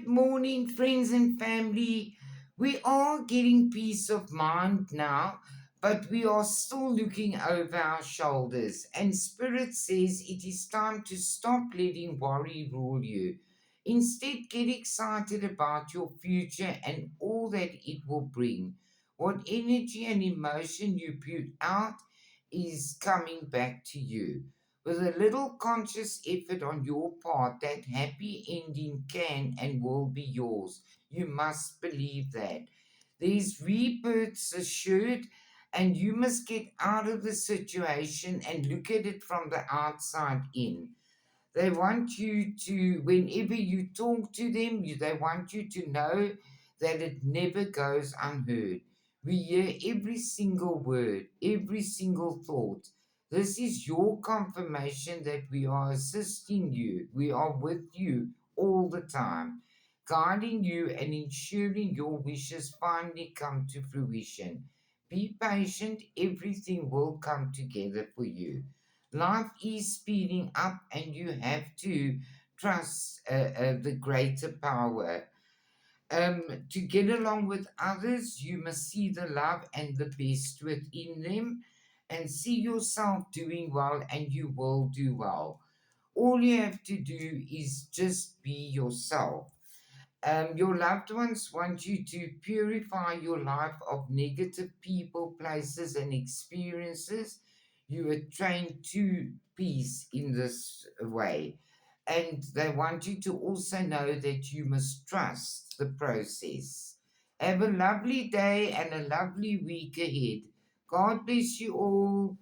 Good morning, friends and family. We are getting peace of mind now, but we are still looking over our shoulders. And Spirit says it is time to stop letting worry rule you. Instead, get excited about your future and all that it will bring. What energy and emotion you put out is coming back to you. With a little conscious effort on your part, that happy ending can and will be yours. You must believe that. There's rebirths assured, and you must get out of the situation and look at it from the outside in. They want you to, whenever you talk to them, they want you to know that it never goes unheard. We hear every single word, every single thought. This is your confirmation that we are assisting you. We are with you all the time, guiding you and ensuring your wishes finally come to fruition. Be patient, everything will come together for you. Life is speeding up, and you have to trust the greater power. To get along with others, you must see the love and the best within them and see yourself doing well, and you will do well. All you have to do is just be yourself. Your loved ones want you to purify your life of negative people, places, and experiences. You are trained to peace in this way. And they want you to also know that you must trust the process. Have a lovely day and a lovely week ahead. God bless you all.